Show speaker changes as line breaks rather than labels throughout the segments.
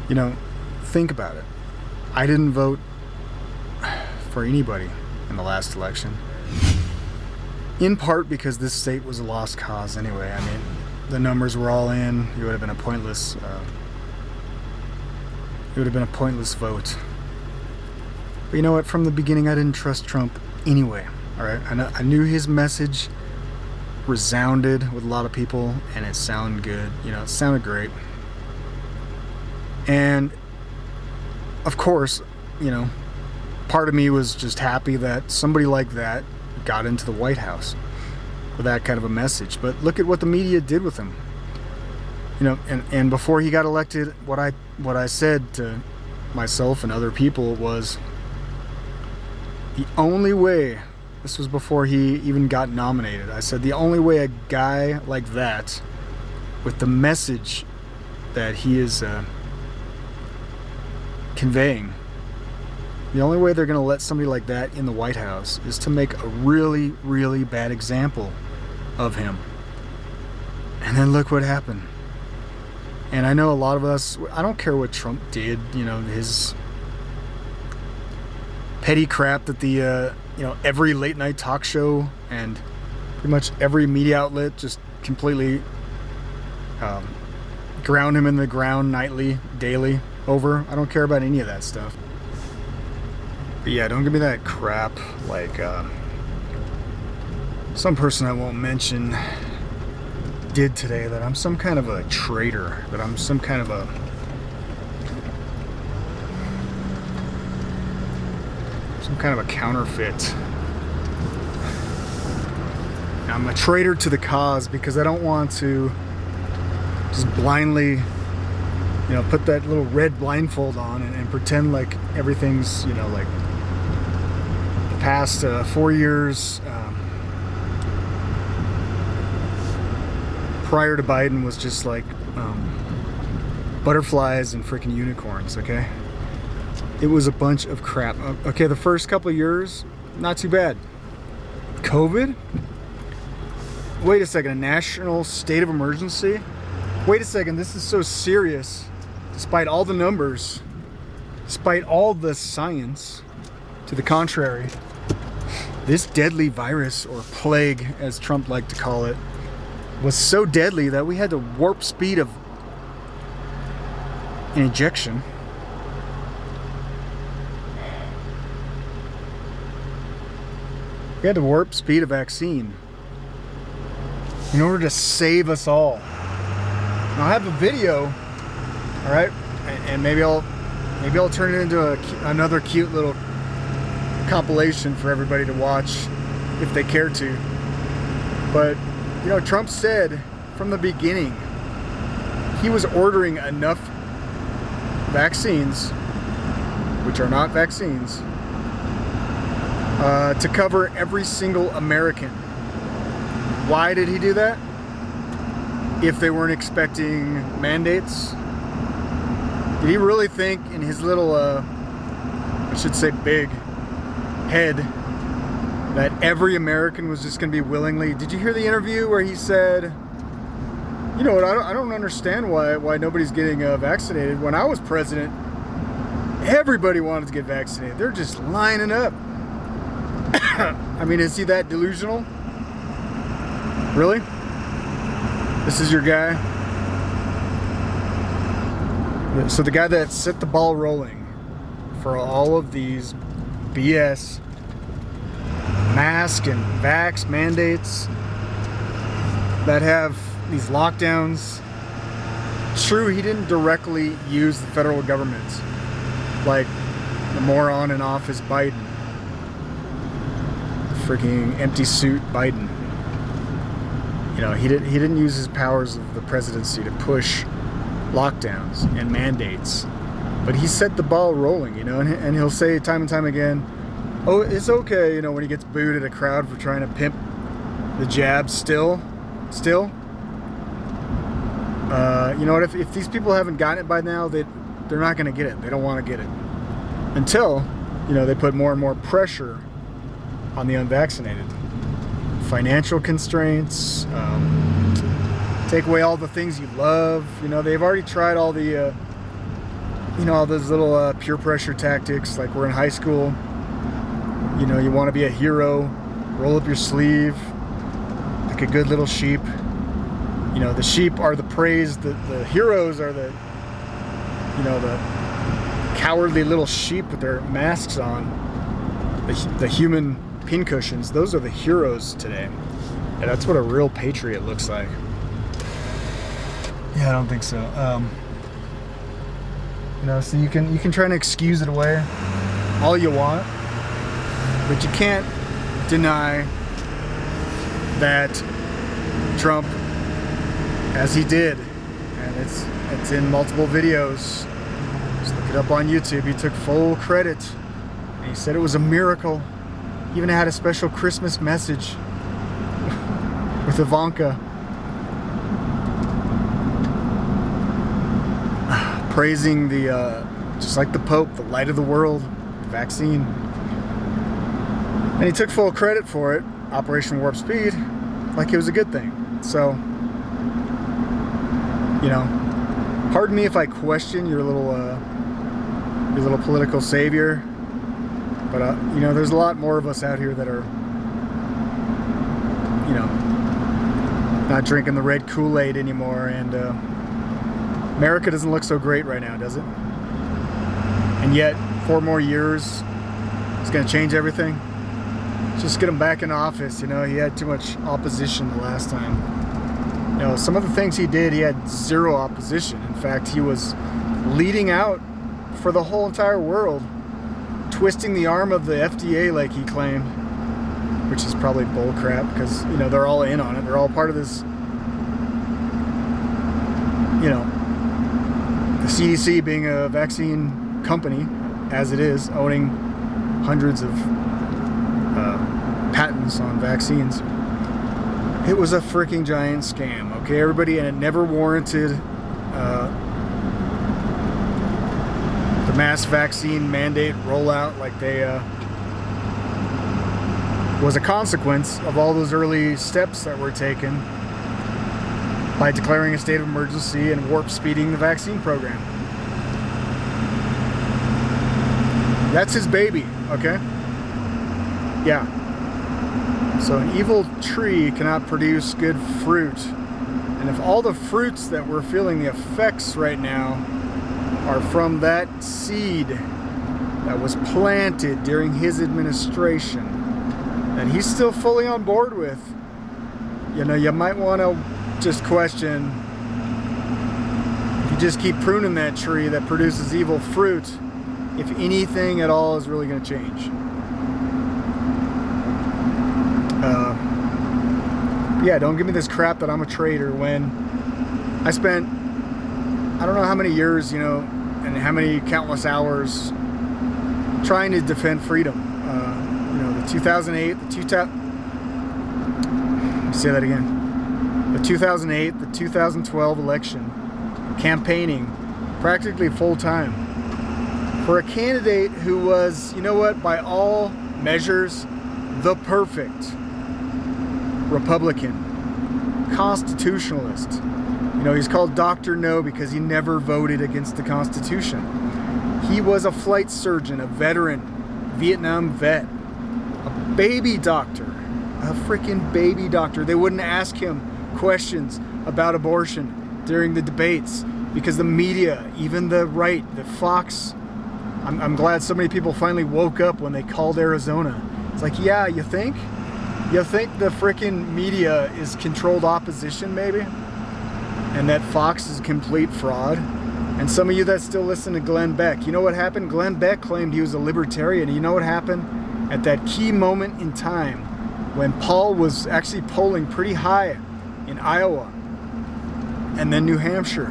You know, think about it. I didn't vote for anybody in the last election. In part because this state was a lost cause anyway. I mean, the numbers were all in. It would have been a pointless vote. But you know what? From the beginning, I didn't trust Trump anyway. All right, I knew his message resounded with a lot of people, and it sounded good. You know, it sounded great. And of course, you know, part of me was just happy that somebody like that got into the White House with that kind of a message. But look at what the media did with him. You know, and before he got elected, what I said to myself and other people was the only way, this was before he even got nominated, I said the only way a guy like that, with the message that he is conveying, the only way they're going to let somebody like that in the White House is to make a really, really bad example of him. And then look what happened. And I know a lot of us, I don't care what Trump did, you know, his petty crap that the, every late night talk show and pretty much every media outlet just completely ground him in the ground nightly, daily, over. I don't care about any of that stuff. But yeah, don't give me that crap like some person I won't mention did today, that I'm some kind of a traitor, that I'm some kind of a counterfeit. I'm a traitor to the cause because I don't want to just blindly, put that little red blindfold on and pretend like everything's, like the past 4 years prior to Biden was just like butterflies and freaking unicorns, okay? It was a bunch of crap. Okay, the first couple of years, not too bad. COVID? Wait a second, a national state of emergency? Wait a second, this is so serious. Despite all the numbers, despite all the science to the contrary, this deadly virus, or plague as Trump liked to call it, was so deadly that we had the warp speed of an injection. We had the warp speed of vaccine in order to save us all. Now, I have a video, all right, and maybe I'll turn it into another cute little compilation for everybody to watch if they care to. But Trump said from the beginning he was ordering enough vaccines, which are not vaccines, to cover every single American. Why did he do that? If they weren't expecting mandates? Did he really think in his little, I should say big head, that every American was just going to be willingly? Did you hear the interview where he said, you know what, I don't understand why nobody's getting vaccinated. When I was president, everybody wanted to get vaccinated. They're just lining up. I mean, is he that delusional? Really? This is your guy? So the guy that set the ball rolling for all of these BS mask and vax mandates that have these lockdowns. True, he didn't directly use the federal government like the moron in office Biden. Freaking empty suit Biden. He didn't use his powers of the presidency to push lockdowns and mandates, but he set the ball rolling, and he'll say time and time again, oh, it's okay, when he gets booed at a crowd for trying to pimp the jab still. You know what, if these people haven't gotten it by now, they're not going to get it. They don't want to get it until, they put more and more pressure on the unvaccinated. Financial constraints, take away all the things you love. They've already tried all the you know, all those little peer pressure tactics, like we're in high school, you know, you want to be a hero, roll up your sleeve like a good little sheep. You know, the sheep are the praised, the heroes are the, you know, the cowardly little sheep with their masks on, the human pincushions. Those are the heroes today. And that's what a real patriot looks like. Yeah, I don't think so. You know, so you can try and excuse it away all you want, but you can't deny that Trump, as he did, and it's in multiple videos. Just look it up on YouTube. He took full credit, and he said it was a miracle. He even had a special Christmas message with Ivanka, praising the just like the Pope, the light of the world, the vaccine. And he took full credit for it, Operation Warp Speed, like it was a good thing. So, you know, pardon me if I question your little political savior, but you know, there's a lot more of us out here that are, you know, not drinking the red Kool-Aid anymore, and America doesn't look so great right now, does it? And yet, 4 more years, it's going to change everything. Just get him back in office. You know, he had too much opposition the last time. You know, some of the things he did, he had 0 opposition. In fact, he was leading out for the whole entire world, twisting the arm of the FDA like he claimed, which is probably bullcrap, because, you know, they're all in on it. They're all part of this, you know, the CDC being a vaccine company, as it is, owning hundreds of patents on vaccines. It was a freaking giant scam, okay, everybody, and it never warranted the mass vaccine mandate rollout like they was a consequence of all those early steps that were taken by declaring a state of emergency and warp speeding the vaccine program. That's his baby, okay? Yeah. So an evil tree cannot produce good fruit. And if all the fruits that we're feeling the effects right now are from that seed that was planted during his administration, that he's still fully on board with, you know, you might want to just question, if you just keep pruning that tree that produces evil fruit, if anything at all is really going to change. Yeah, don't give me this crap that I'm a traitor when I spent, I don't know how many years, you know, and how many countless hours trying to defend freedom. You know, the 2008, let me say that again. The 2008, the 2012 election, campaigning practically full time for a candidate who was, you know what, by all measures, the perfect Republican, constitutionalist. You know, he's called Dr. No because he never voted against the Constitution. He was a flight surgeon, a veteran, Vietnam vet, a baby doctor, a freaking baby doctor. They wouldn't ask him questions about abortion during the debates because the media, even the right, the Fox, I'm glad so many people finally woke up when they called Arizona. It's like, yeah, you think? You think the freaking media is controlled opposition, maybe? And that Fox is a complete fraud? And some of you that still listen to Glenn Beck, you know what happened? Glenn Beck claimed he was a libertarian. And you know what happened? At that key moment in time when Paul was actually polling pretty high in Iowa and then New Hampshire.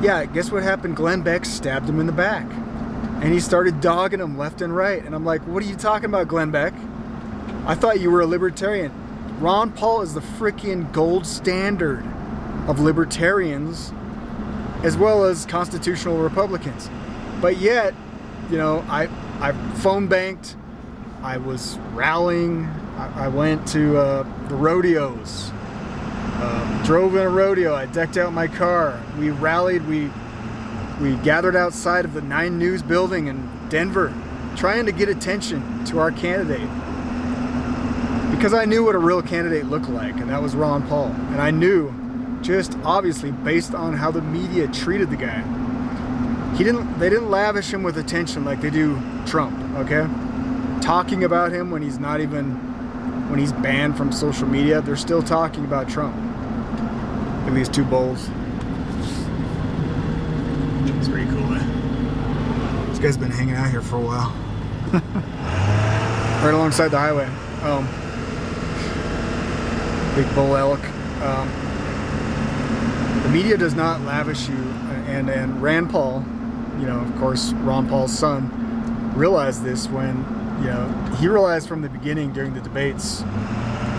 Yeah, guess what happened? Glenn Beck stabbed him in the back. And he started dogging him left and right. And I'm like, what are you talking about, Glenn Beck? I thought you were a libertarian. Ron Paul is the freaking gold standard of libertarians as well as constitutional Republicans. But yet, you know, I phone banked, I was rallying, I went to the rodeos, drove in a rodeo, I decked out my car, we rallied, we we gathered outside of the 9 News building in Denver, trying to get attention to our candidate. Because I knew what a real candidate looked like, and that was Ron Paul. And I knew, just obviously based on how the media treated the guy, they didn't lavish him with attention like they do Trump, okay? Talking about him when he's banned from social media, they're still talking about Trump. Look at these 2 bowls. It's pretty cool, man. This guy's been hanging out here for a while. Right alongside the highway. Big bull elk. The media does not lavish you, and Rand Paul, of course, Ron Paul's son, realized this when, he realized from the beginning during the debates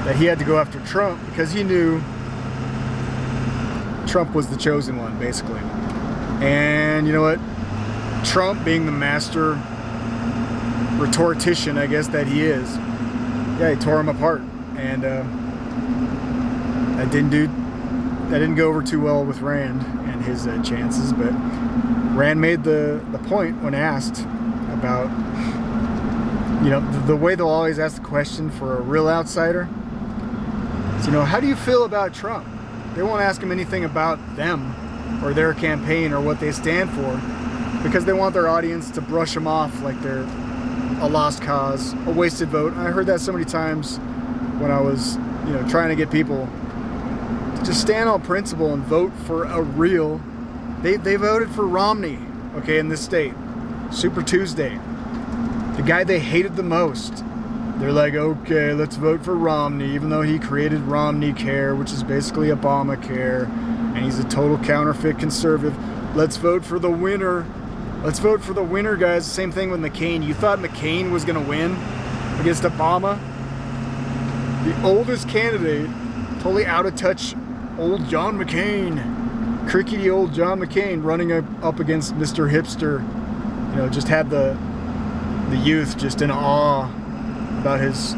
that he had to go after Trump because he knew Trump was the chosen one, basically. And you know what? Trump, being the master rhetorician, I guess, that he is, he tore him apart. And that didn't go over too well with Rand and his chances, but Rand made the point when asked about, the way they'll always ask the question for a real outsider is, how do you feel about Trump? They won't ask him anything about them or their campaign or what they stand for, because they want their audience to brush him off like they're a lost cause, a wasted vote. I heard that so many times when I was, trying to get people to just stand on principle and vote for a real. They voted for Romney, okay, in this state. Super Tuesday. The guy they hated the most. They're like, okay, let's vote for Romney, even though he created Romney Care, which is basically Obamacare, and he's a total counterfeit conservative. Let's vote for the winner. Let's vote for the winner, guys. Same thing with McCain. You thought McCain was going to win against Obama? The oldest candidate, totally out of touch, old John McCain. Crickety old John McCain running up against Mr. Hipster. Just had the youth just in awe about his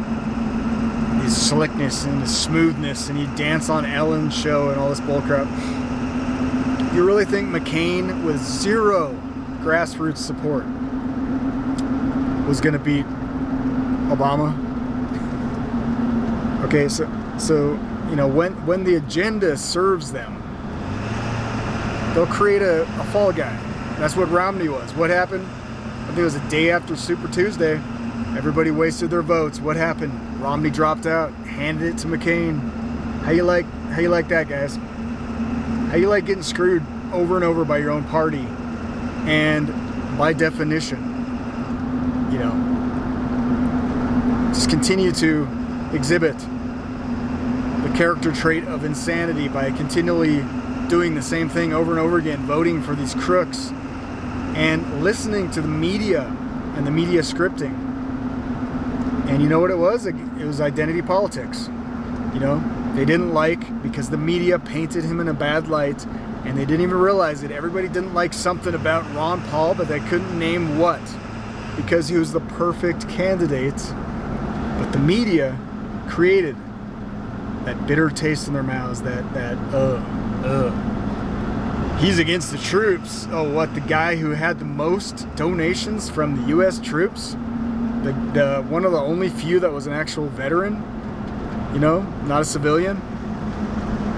slickness and his smoothness, and he'd dance on Ellen's show and all this bullcrap. You really think McCain with 0 grassroots support was going to beat Obama? Okay, so when the agenda serves them, they'll create a fall guy. That's what Romney was. What happened? I think it was a day after Super Tuesday. Everybody wasted their votes. What happened? Romney dropped out, handed it to McCain. How you like that, guys? How you like getting screwed over and over by your own party? And by definition, just continue to exhibit the character trait of insanity by continually doing the same thing over and over again, voting for these crooks and listening to the media and the media scripting. And you know what it was? It was identity politics. They didn't like, because the media painted him in a bad light, and they didn't even realize it. Everybody didn't like something about Ron Paul, but they couldn't name what, because he was the perfect candidate. But the media created that bitter taste in their mouths, he's against the troops. Oh, what, the guy who had the most donations from the U.S. troops? The one of the only few that was an actual veteran, not a civilian.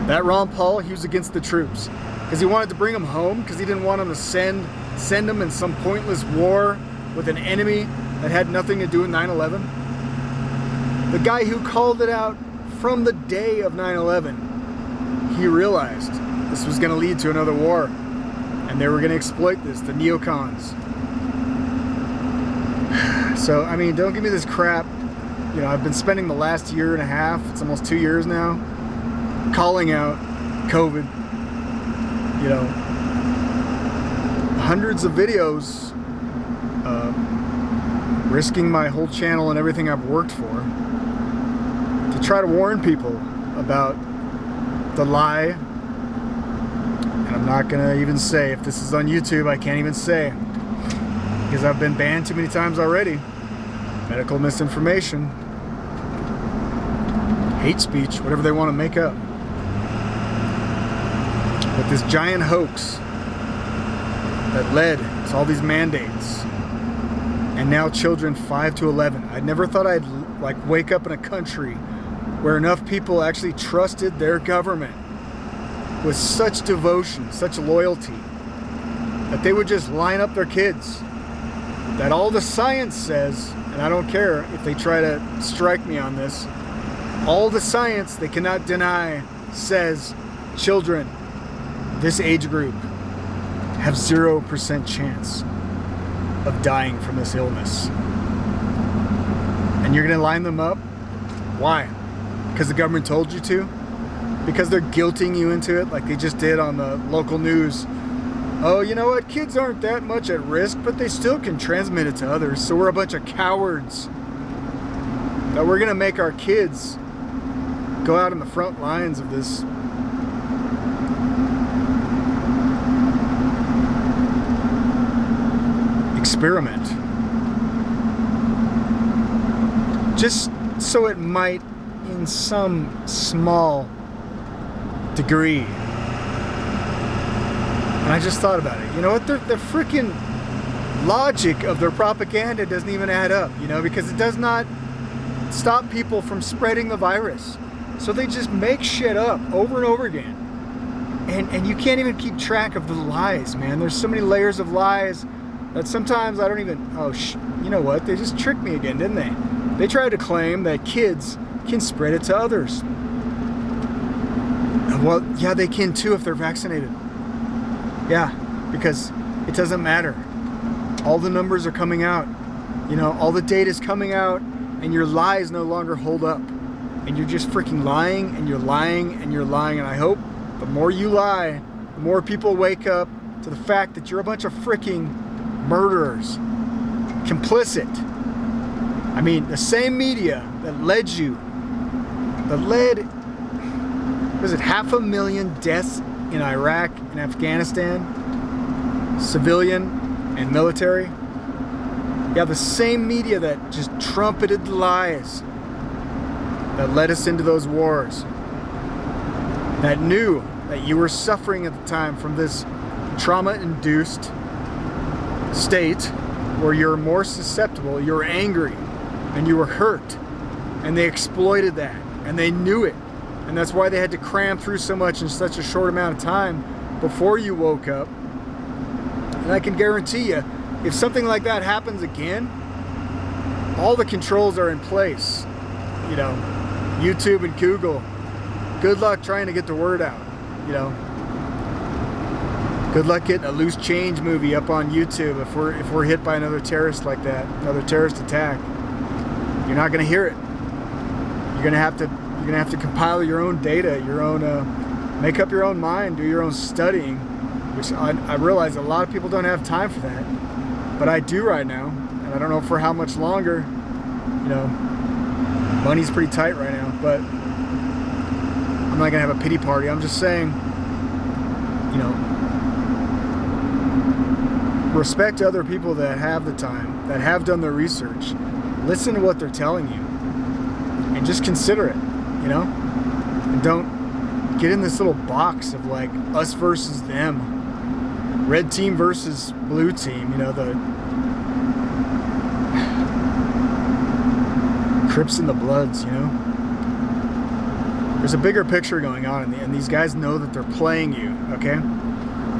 That Ron Paul, he was against the troops because he wanted to bring them home, because he didn't want them to send them in some pointless war with an enemy that had nothing to do with 9/11. The guy who called it out from the day of 9/11, he realized this was going to lead to another war, and they were going to exploit this, the neocons. So, don't give me this crap. I've been spending the last year and a half, it's almost 2 years now, calling out COVID. Hundreds of videos, risking my whole channel and everything I've worked for to try to warn people about the lie. And I'm not going to even say, if this is on YouTube, I can't even say, because I've been banned too many times already. Medical misinformation, hate speech, whatever they want to make up. But this giant hoax that led to all these mandates. And now children 5 to 11. I never thought I'd wake up in a country where enough people actually trusted their government with such devotion, such loyalty, that they would just line up their kids. That all the science says, and I don't care if they try to strike me on this, all the science they cannot deny says children this age group have 0% chance of dying from this illness. And you're gonna line them up? Why? Because the government told you to? Because they're guilting you into it like they just did on the local news. Oh, you know what? Kids aren't that much at risk, but they still can transmit it to others. So we're a bunch of cowards. That we're gonna make our kids go out in the front lines of this experiment. Just so it might, in some small degree. And I just thought about it. You know what? The freaking logic of their propaganda doesn't even add up, you know, because it does not stop people from spreading the virus. So they just make shit up over and over again. And you can't even keep track of the lies, man. There's so many layers of lies that sometimes I don't even, you know what? They just tricked me again, didn't they? They tried to claim that kids can spread it to others. Well, yeah, they can too if they're vaccinated. Yeah, because it doesn't matter. All the numbers are coming out. You know, all the data is coming out, and your lies no longer hold up. And you're just freaking lying, and you're lying, and you're lying. And I hope the more you lie, the more people wake up to the fact that you're a bunch of freaking murderers. Complicit. I mean, the same media that led, was it 500,000 deaths in Iraq and Afghanistan, civilian and military? Yeah, the same media that just trumpeted the lies that led us into those wars, that knew that you were suffering at the time from this trauma-induced state where you're more susceptible, you're angry, and you were hurt, and they exploited that, and they knew it, and that's why they had to cram through so much in such a short amount of time before you woke up. And I can guarantee you, if something like that happens again, all the controls are in place. You know, YouTube and Google, good luck trying to get the word out, you know. Good luck getting a loose change movie up on YouTube if we're hit by another terrorist like that, another terrorist attack. You're not going to hear it. You're going to have to compile your own data, your own make up your own mind, do your own studying, which I realize a lot of people don't have time for that, but I do right now, and I don't know for how much longer. You know, money's pretty tight right now, but I'm not going to have a pity party. I'm just saying, you know, respect other people that have the time, that have done their research. Listen to what they're telling you, and just consider it, you know? And don't get in this little box of like us versus them, red team versus blue team, you know, the Crips and the Bloods, you know? There's a bigger picture going on, and these guys know that they're playing you, okay?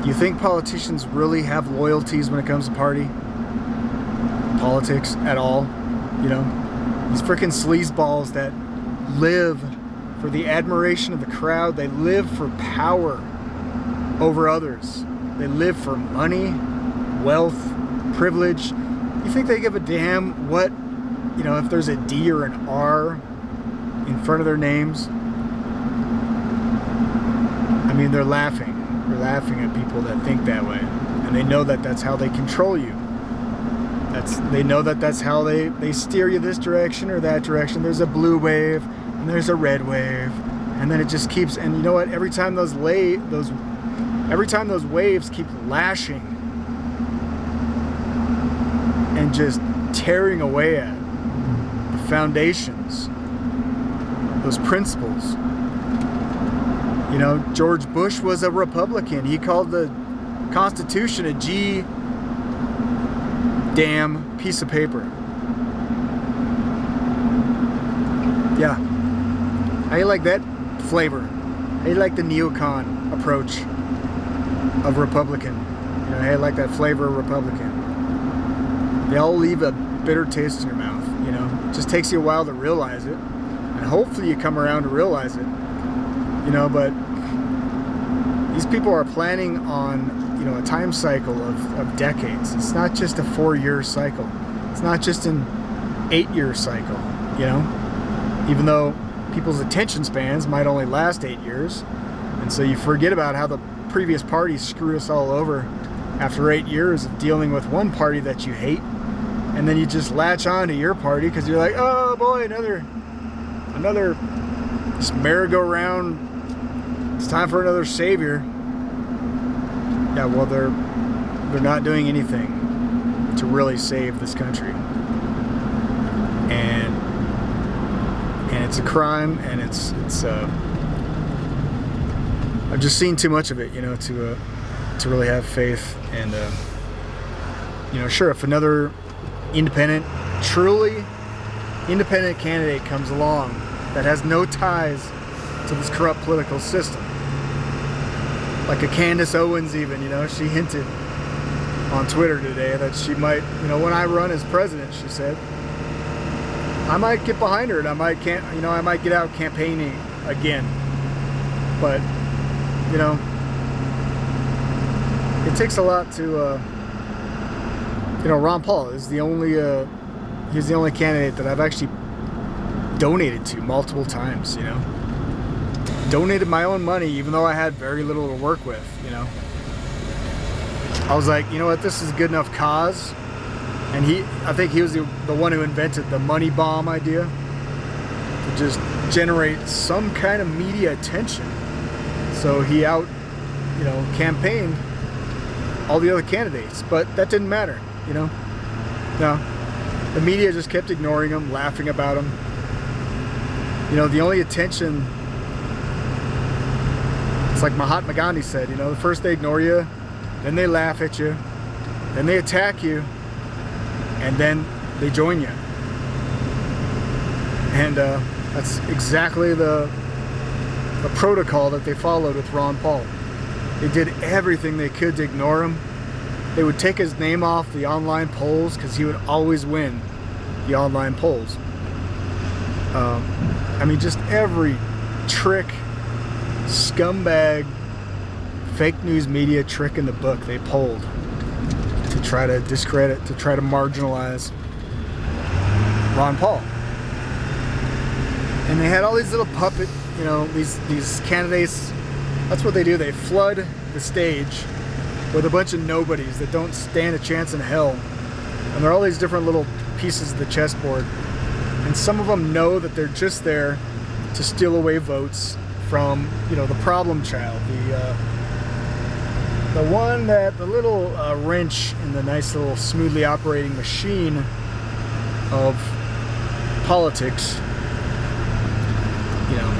Do you think politicians really have loyalties when it comes to politics at all? You know, these freaking sleazeballs that live for the admiration of the crowd. They live for power over others. They live for money, wealth, privilege. You think they give a damn what, you know, if there's a D or an R in front of their names? I mean, they're laughing. They're laughing at people that think that way. And they know that that's how they control you. They know that that's how they steer you this direction or that direction. There's a blue wave and there's a red wave, and then it just keeps. And you know what? Every time those waves keep lashing and just tearing away at the foundations, those principles. You know, George Bush was a Republican. He called the Constitution a G damn piece of paper. Yeah. How you like that flavor? How you like the neocon approach of Republican? You know, how you like that flavor of Republican? They all leave a bitter taste in your mouth, you know. It just takes you a while to realize it. And hopefully you come around to realize it. You know, but these people are planning on, you know, a time cycle of decades. It's not just a 4-year cycle. It's not just an 8-year cycle, you know? Even though people's attention spans might only last 8 years. And so you forget about how the previous parties screwed us all over after 8 years of dealing with one party that you hate. And then you just latch on to your party because you're like, oh boy, another this merry-go-round. It's time for another savior. Yeah, well, they're not doing anything to really save this country, and it's a crime, and it's I've just seen too much of it, you know, to really have faith. And you know, sure, if another truly independent candidate comes along that has no ties to this corrupt political system, like a Candace Owens even, you know, she hinted on Twitter today that she might, you know, when I run as president, she said, I might get behind her and I might get out campaigning again. But, you know, it takes a lot to, you know, Ron Paul is the only candidate that I've actually donated to multiple times, you know. Donated my own money, even though I had very little to work with, you know. I was like, you know what, this is a good enough cause. And I think he was the one who invented the money bomb idea, to just generate some kind of media attention. So he campaigned all the other candidates, but that didn't matter, you know. No, the media just kept ignoring him, laughing about him. You know, the only attention, it's like Mahatma Gandhi said, you know, first they ignore you, then they laugh at you, then they attack you, and then they join you. And that's exactly the protocol that they followed with Ron Paul. They did everything they could to ignore him. They would take his name off the online polls because he would always win the online polls. I mean, just every trick, scumbag, fake news media trick in the book they pulled to try to discredit, to try to marginalize Ron Paul. And they had all these little puppet, you know, these candidates. That's what they do. They flood the stage with a bunch of nobodies that don't stand a chance in hell. And there are all these different little pieces of the chessboard. And some of them know that they're just there to steal away votes from, you know, the problem child, the little wrench in the nice little smoothly operating machine of politics, you know.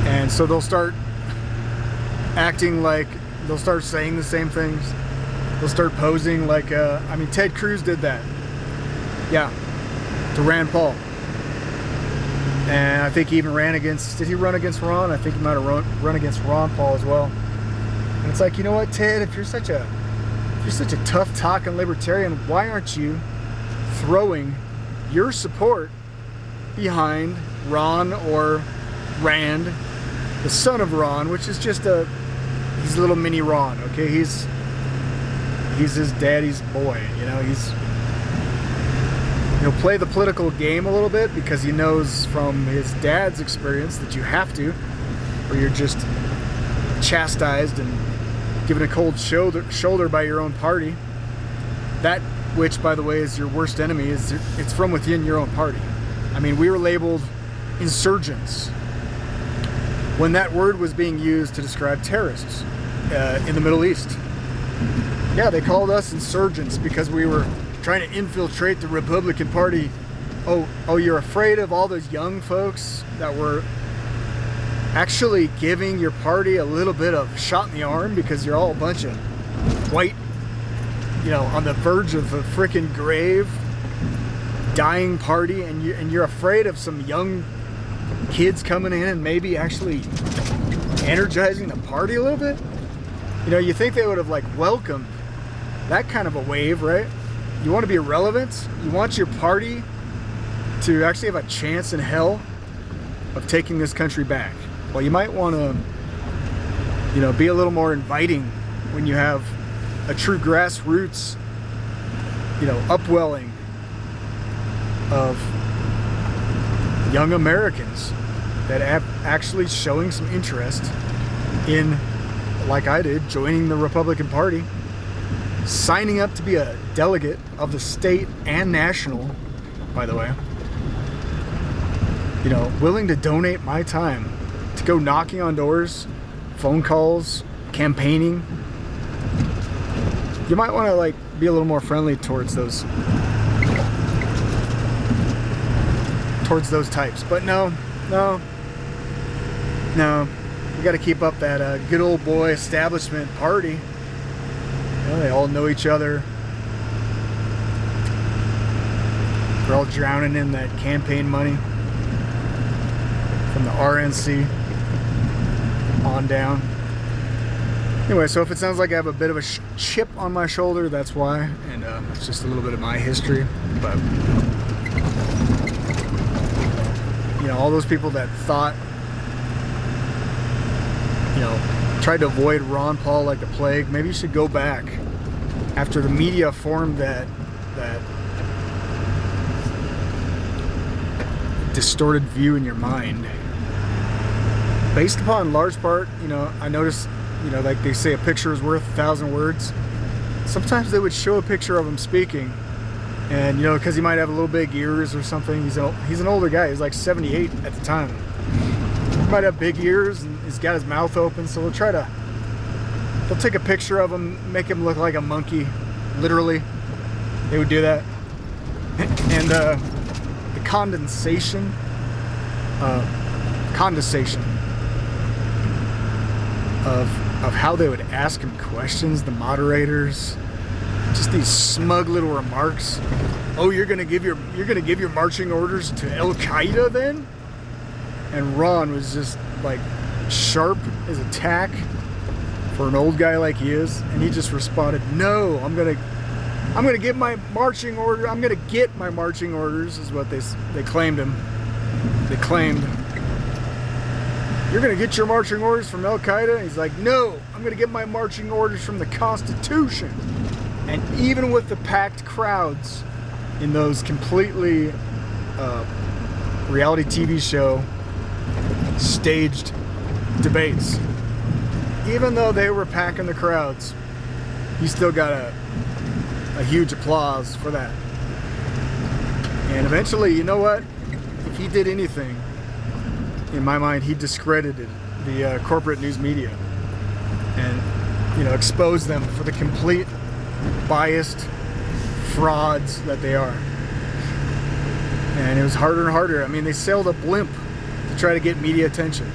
And so they'll start acting like, they'll start saying the same things. They'll start posing like, Ted Cruz did that. Yeah. To Rand Paul. And I think he even did he run against Ron? I think he might have run against Ron Paul as well. And it's like, you know what, Ted, if you're such a tough talking libertarian, why aren't you throwing your support behind Ron or Rand, the son of Ron, which is just he's a little mini Ron, okay? He's his daddy's boy, you know. He'll play the political game a little bit because he knows from his dad's experience that you have to, or you're just chastised and given a cold shoulder by your own party. That which, by the way, is your worst enemy, it's from within your own party. I mean, we were labeled insurgents when that word was being used to describe terrorists in the Middle East. Yeah, they called us insurgents because we were trying to infiltrate the Republican Party. Oh, you're afraid of all those young folks that were actually giving your party a little bit of shot in the arm because you're all a bunch of white, on the verge of a freaking grave, dying party, and you're afraid of some young kids coming in and maybe actually energizing the party a little bit. You think they would have welcomed that kind of a wave, right? You want to be relevant. You want your party to actually have a chance in hell of taking this country back. Well, you might want to, be a little more inviting when you have a true grassroots, upwelling of young Americans that have actually showing some interest in, like I did, joining the Republican Party, signing up to be a delegate of the state and national, by the way, willing to donate my time to go knocking on doors, phone calls, campaigning. You might want to be a little more friendly towards those types. But no, we got to keep up that good old boy establishment party. They all know each other. They're all drowning in that campaign money from the RNC on down. Anyway, so if it sounds like I have a bit of a chip on my shoulder, that's why. And it's just a little bit of my history. But, all those people that thought, tried to avoid Ron Paul like the plague, maybe you should go back after the media formed that distorted view in your mind. Based upon large part, I noticed, like they say a picture is worth 1,000 words. Sometimes they would show a picture of him speaking, and because he might have a little big ears or something. He's an older guy. He's like 78 at the time. He might have big ears and he's got his mouth open, so they'll take a picture of him, make him look like a monkey. Literally, they would do that. And the condensation of how they would ask him questions, the moderators, just these smug little remarks. Oh, you're gonna give your marching orders to Al Qaeda then? And Ron was just sharp as a tack for an old guy like he is, and he just responded, "No, I'm gonna get my marching order. I'm gonna get my marching orders," is what they claimed him. They claimed, "You're gonna get your marching orders from Al Qaeda?" He's like, "No, I'm gonna get my marching orders from the Constitution." And even with the packed crowds in those completely reality TV show staged debates, even though they were packing the crowds, he still got a huge applause for that. And eventually, you know what? If he did anything, in my mind, he discredited the corporate news media and, exposed them for the complete biased frauds that they are. And it was harder and harder. I mean, they sailed a blimp to try to get media attention.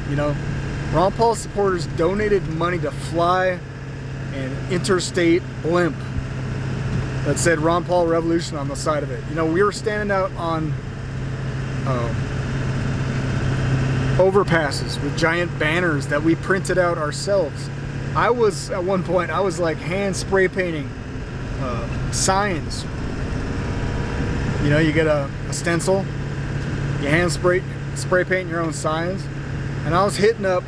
Ron Paul supporters donated money to fly an interstate blimp that said Ron Paul Revolution on the side of it. We were standing out on overpasses with giant banners that we printed out ourselves. At one point, I was hand spray painting signs. You get a stencil, you hand spray paint your own signs, and I was hitting up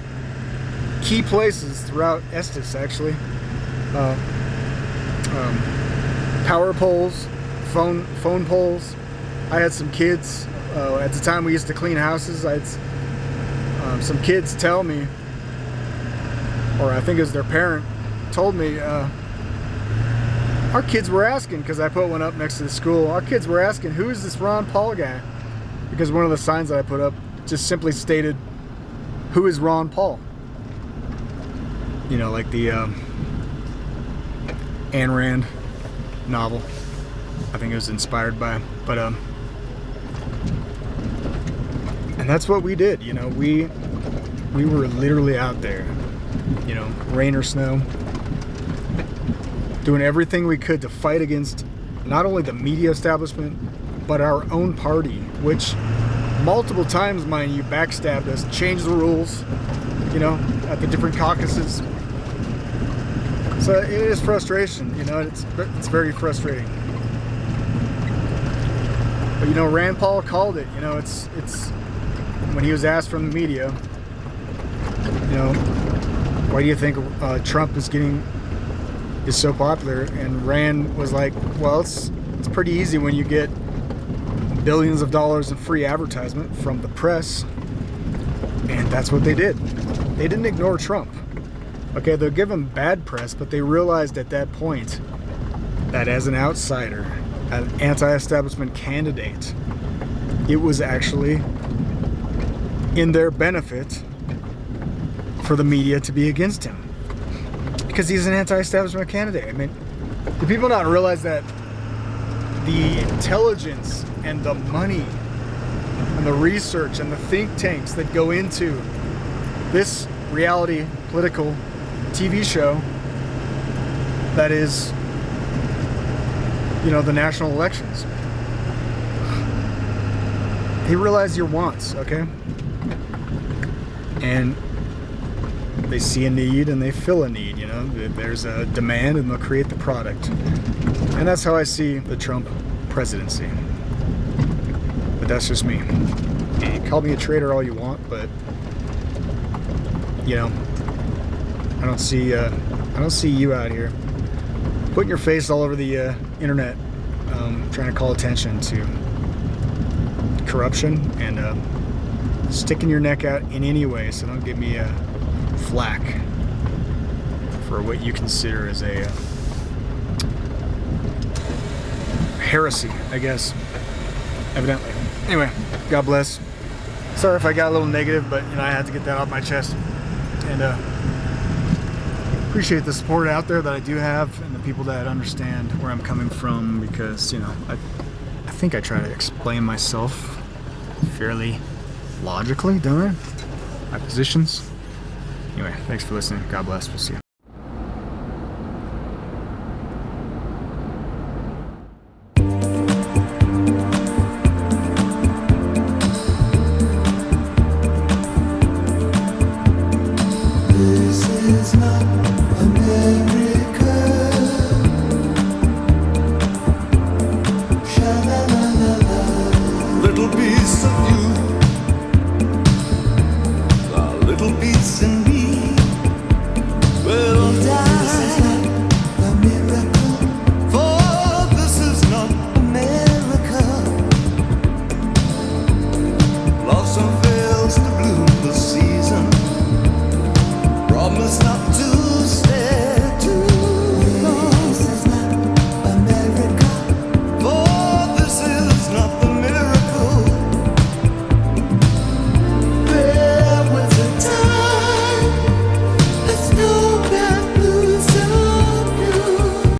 key places throughout Estes, actually. Power poles, phone poles. I had some kids, at the time we used to clean houses, I had some kids tell me, or I think it was their parent, told me, our kids were asking, because I put one up next to the school, our kids were asking, who is this Ron Paul guy? Because one of the signs that I put up just simply stated, who is Ron Paul? Like the Ayn Rand novel. I think it was inspired by, but and that's what we did. We we were literally out there, you know, rain or snow, doing everything we could to fight against not only the media establishment, but our own party, which multiple times, mind you, backstabbed us, changed the rules, you know, at the different caucuses. So it is frustration, you know, it's very frustrating. But, you know, Rand Paul called it, you know, it's when he was asked from the media, you know, why do you think Trump is so popular? And Rand was like, well, it's pretty easy when you get billions of dollars in free advertisement from the press. And that's what they did. They didn't ignore Trump. Okay, they'll give him bad press, but they realized at that point that as an outsider, an anti-establishment candidate, it was actually in their benefit for the media to be against him. Because he's an anti-establishment candidate. I mean, do people not realize that the intelligence and the money and the research and the think tanks that go into this reality political TV show that is, you know, the national elections? They realize your wants, okay? And they see a need and they fill a need, you know? There's a demand and they'll create the product. And that's how I see the Trump presidency. But that's just me. You call me a traitor all you want, but, you know, I don't see you out here putting your face all over the internet, trying to call attention to corruption and sticking your neck out in any way. So don't give me a flack for what you consider as a heresy, I guess, evidently. Anyway, God bless. Sorry if I got a little negative, but, you know, I had to get that off my chest. And appreciate the support out there that I do have and the people that understand where I'm coming from, because, you know, I think I try to explain myself fairly logically, don't I? My positions. Anyway, thanks for listening. God bless. We'll see you.